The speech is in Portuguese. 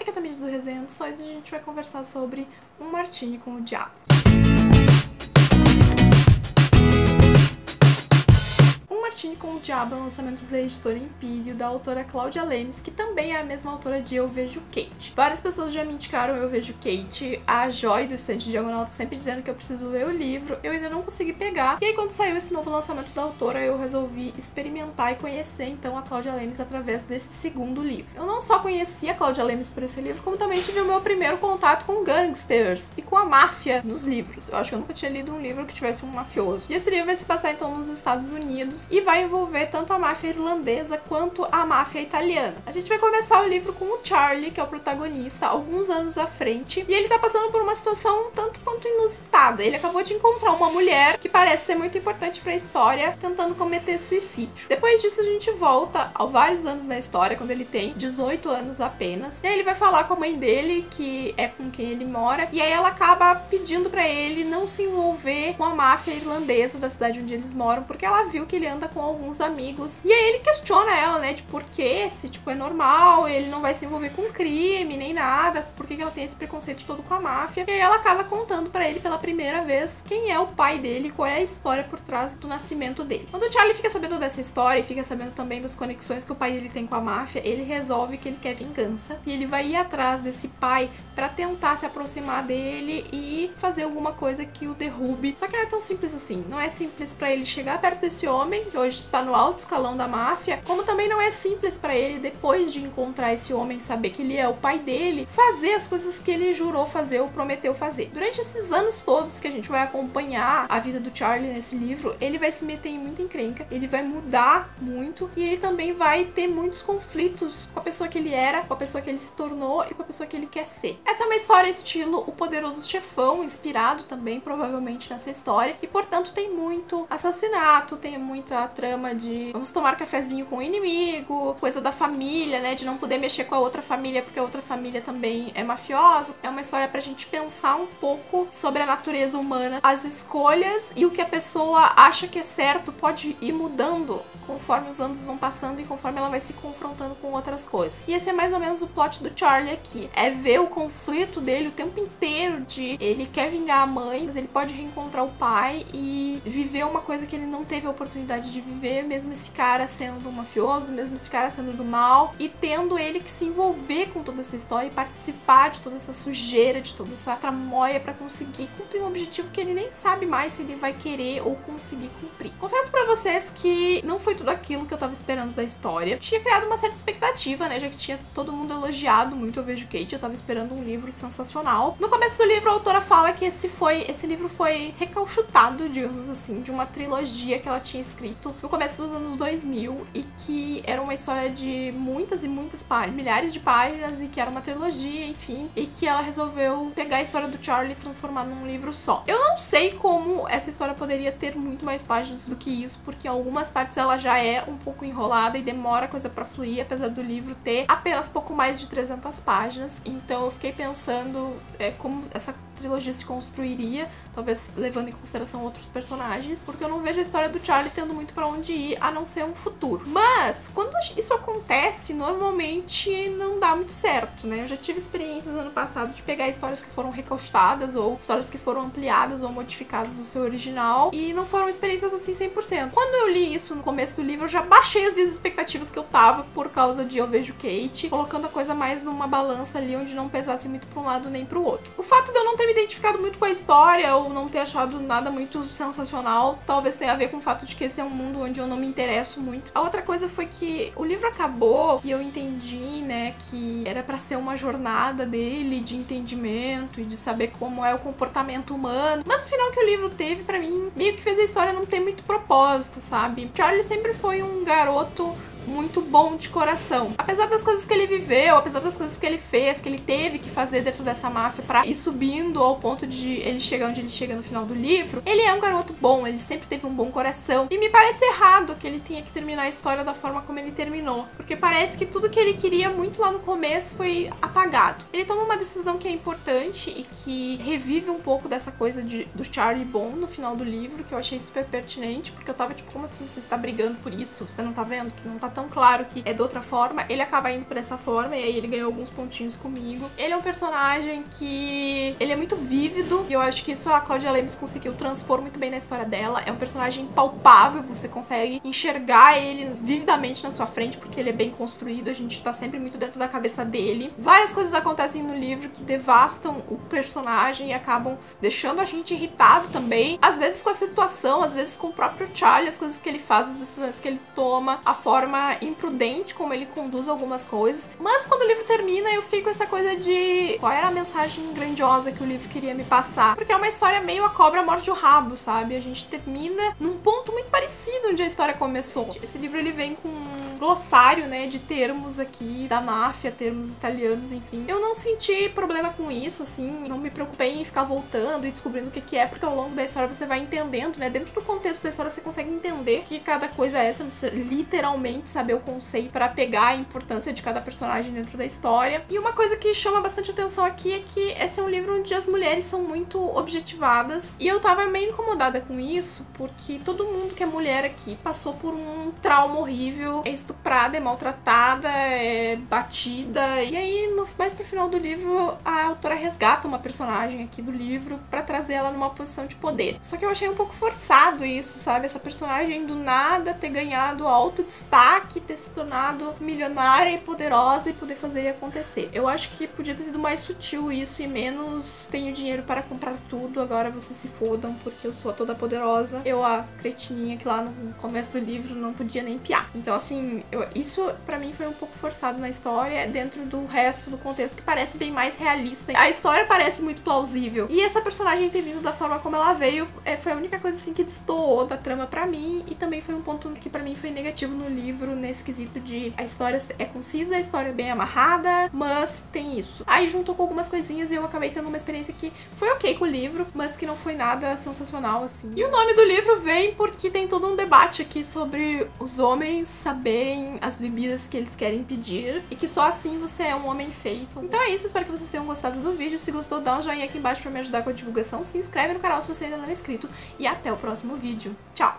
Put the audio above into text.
aqui é a Tamires do Resenha dos Sonhos e a gente vai conversar sobre Um Martini com o Diabo. Um Martini com o Diabo é um lançamento da editora Empírio, da autora Cláudia Lemes, que também é a mesma autora de Eu Vejo Kate. Várias pessoas já me indicaram Eu Vejo Kate, a Joy do Estante Diagonal tá sempre dizendo que eu preciso ler o livro, eu ainda não consegui pegar. E aí quando saiu esse novo lançamento da autora, eu resolvi experimentar e conhecer então a Cláudia Lemes através desse segundo livro. Eu não só conheci a Cláudia Lemes por esse livro, como também tive o meu primeiro contato com gangsters e com a máfia nos livros. Eu acho que eu nunca tinha lido um livro que tivesse um mafioso. E esse livro vai se passar então nos Estados Unidos e vai envolver tanto a máfia irlandesa quanto a máfia italiana. A gente vai começar o livro com o Charlie, que é o protagonista, alguns anos à frente, e ele tá passando por uma situação um tanto quanto inusitada. Ele acabou de encontrar uma mulher que parece ser muito importante pra história, tentando cometer suicídio. Depois disso a gente volta a vários anos na história, quando ele tem 18 anos apenas, e aí ele vai falar com a mãe dele, que é com quem ele mora, e aí ela acaba pedindo pra ele não se envolver com a máfia irlandesa da cidade onde eles moram, porque ela viu que ele anda com alguns amigos. E aí ele questiona ela, né, de por que, se tipo é normal, ele não vai se envolver com crime, nem nada, por que ela tem esse preconceito todo com a máfia. E aí ela acaba contando pra ele pela primeira vez quem é o pai dele, qual é a história por trás do nascimento dele. Quando o Charlie fica sabendo dessa história e fica sabendo também das conexões que o pai dele tem com a máfia, ele resolve que ele quer vingança e ele vai ir atrás desse pai pra tentar se aproximar dele e fazer alguma coisa que o derrube. Só que não é tão simples assim. Não é simples pra ele chegar perto desse homem, que hoje está no alto escalão da máfia, como também não é simples pra ele, depois de encontrar esse homem, saber que ele é o pai dele, fazer as coisas que ele jurou fazer ou prometeu fazer. Durante esses anos todos que a gente vai acompanhar a vida do Charlie nesse livro, ele vai se meter em muita encrenca, ele vai mudar muito e ele também vai ter muitos conflitos com a pessoa que ele era, com a pessoa que ele se tornou e com a pessoa que ele quer ser. Essa é uma história estilo O Poderoso Chefão, inspirado também provavelmente nessa história, e portanto tem muito assassinato, tem muita trama de vamos tomar cafezinho com o inimigo, coisa da família, né, de não poder mexer com a outra família porque a outra família também é mafiosa. É uma história pra gente pensar um pouco sobre a natureza humana, as escolhas e o que a pessoa acha que é certo pode ir mudando conforme os anos vão passando e conforme ela vai se confrontando com outras coisas. E esse é mais ou menos o plot do Charlie aqui. É ver o conflito dele o tempo inteiro de ele quer vingar a mãe, mas ele pode reencontrar o pai e viver uma coisa que ele não teve a oportunidade de viver, mesmo esse cara sendo um mafioso, mesmo esse cara sendo do mal, e tendo ele que se envolver com toda essa história e participar de toda essa sujeira, de toda essa tramóia pra conseguir cumprir um objetivo que ele nem sabe mais se ele vai querer ou conseguir cumprir. Confesso pra vocês que não foi tudo aquilo que eu tava esperando da história. Tinha criado uma certa expectativa, né, já que tinha todo mundo elogiado muito Eu Vejo Kate, eu tava esperando um livro sensacional. No começo do livro a autora fala que esse livro foi recalchutado, digamos assim, de uma trilogia que ela tinha escrito no começo dos anos 2000 e que era uma história de muitas e muitas páginas, milhares de páginas, e que era uma trilogia, enfim, e que ela resolveu pegar a história do Charlie e transformar num livro só. Eu não sei como essa história poderia ter muito mais páginas do que isso, porque em algumas partes ela já é um pouco enrolada e demora a coisa pra fluir, apesar do livro ter apenas pouco mais de 300 páginas. Então eu fiquei pensando como essa trilogia se construiria, talvez levando em consideração outros personagens, porque eu não vejo a história do Charlie tendo muito pra onde ir, a não ser um futuro. Mas, quando isso acontece, normalmente não dá muito certo, né? Eu já tive experiências ano passado de pegar histórias que foram recaustadas, ou histórias que foram ampliadas ou modificadas do seu original, e não foram experiências assim 100%. Quando eu li isso no começo do livro, eu já baixei as minhas expectativas que eu tava por causa de Eu Vejo Kate, colocando a coisa mais numa balança ali, onde não pesasse muito pra um lado nem pro outro. O fato de eu não ter me identificado muito com a história ou não ter achado nada muito sensacional talvez tenha a ver com o fato de que esse é um mundo onde eu não me interesso muito. A outra coisa foi que o livro acabou e eu entendi, né, que era pra ser uma jornada dele de entendimento e de saber como é o comportamento humano, mas o final que o livro teve, pra mim, meio que fez a história não ter muito propósito, sabe? Charlie sempre foi um garoto muito bom de coração. Apesar das coisas que ele viveu, apesar das coisas que ele fez, que ele teve que fazer dentro dessa máfia pra ir subindo ao ponto de ele chegar onde ele chega no final do livro, ele é um garoto bom, ele sempre teve um bom coração. E me parece errado que ele tenha que terminar a história da forma como ele terminou, porque parece que tudo que ele queria muito lá no começo foi apagado. Ele toma uma decisão que é importante e que revive um pouco dessa coisa do Charlie bom no final do livro, que eu achei super pertinente, porque eu tava tipo, como assim você está brigando por isso? Você não tá vendo que não tá tão tão claro que é de outra forma, ele acaba indo por essa forma e aí ele ganhou alguns pontinhos comigo. Ele é um personagem que ele é muito vívido e eu acho que isso a Claudia Lemes conseguiu transpor muito bem na história dela. É um personagem palpável, você consegue enxergar ele vividamente na sua frente porque ele é bem construído, a gente tá sempre muito dentro da cabeça dele. Várias coisas acontecem no livro que devastam o personagem e acabam deixando a gente irritado também, às vezes com a situação, às vezes com o próprio Charlie, as coisas que ele faz, as decisões que ele toma, a forma imprudente como ele conduz algumas coisas. Mas quando o livro termina, eu fiquei com essa coisa de qual era a mensagem grandiosa que o livro queria me passar, porque é uma história meio a cobra morde o rabo, sabe? A gente termina num ponto muito parecido onde a história começou. Esse livro ele vem com um glossário, né, de termos aqui da máfia, termos italianos, enfim. Eu não senti problema com isso, assim, não me preocupei em ficar voltando e descobrindo o que é, porque ao longo da história você vai entendendo, né, dentro do contexto da história você consegue entender que cada coisa é, você não precisa literalmente saber o conceito para pegar a importância de cada personagem dentro da história. E uma coisa que chama bastante atenção aqui é que esse é um livro onde as mulheres são muito objetivadas, e eu tava meio incomodada com isso, porque todo mundo que é mulher aqui passou por um trauma horrível, é estuprada, é maltratada, é batida, e aí mais pro final do livro a autora resgata uma personagem aqui do livro pra trazer ela numa posição de poder. Só que eu achei um pouco forçado isso, sabe? Essa personagem do nada ter ganhado alto destaque, ter se tornado milionária e poderosa e poder fazer acontecer. Eu acho que podia ter sido mais sutil isso e menos tenho dinheiro para comprar tudo, agora vocês se fodam porque eu sou a toda poderosa. Eu, a cretininha que lá no começo do livro não podia nem piar. Então assim, isso pra mim foi um pouco forçado na história, dentro do resto do contexto que parece bem mais realista. A história parece muito plausível. E essa personagem ter vindo da forma como ela veio foi a única coisa assim que destoou da trama pra mim, e também foi um ponto que pra mim foi negativo no livro, nesse quesito de a história é concisa, a história é bem amarrada, mas tem isso. Aí juntou com algumas coisinhas e eu acabei tendo uma experiência que foi ok com o livro, mas que não foi nada sensacional assim. E o nome do livro vem porque tem todo um debate aqui sobre os homens saberem as bebidas que eles querem pedir e que só assim você é um homem feito. Então é isso, espero que vocês tenham gostado do vídeo. Se gostou, dá um joinha aqui embaixo pra me ajudar com a divulgação, se inscreve no canal se você ainda não é inscrito e até o próximo vídeo. Tchau!